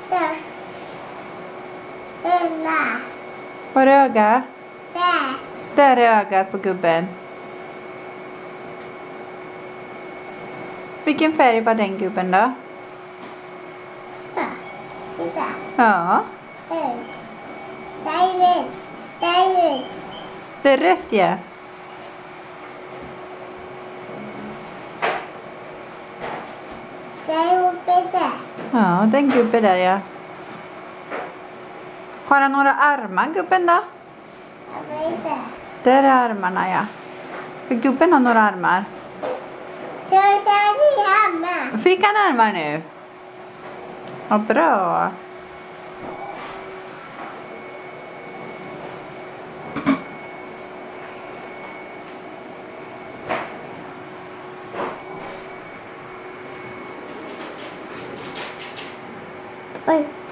Där. Där. Var är ögat? Där. Där är ögat på gubben. Vilken färg var den gubben då? Så. Titta. Ja, Där. Där är det. Där är det. det är rött ja. Där är uppe där. Ja, den gubben där ja. Har han några armar gubben då? Jag vet inte. Där är armarna ja. För gubben har några armar. Så där är hemma. Fick han armar nu? Vad bra. Oj.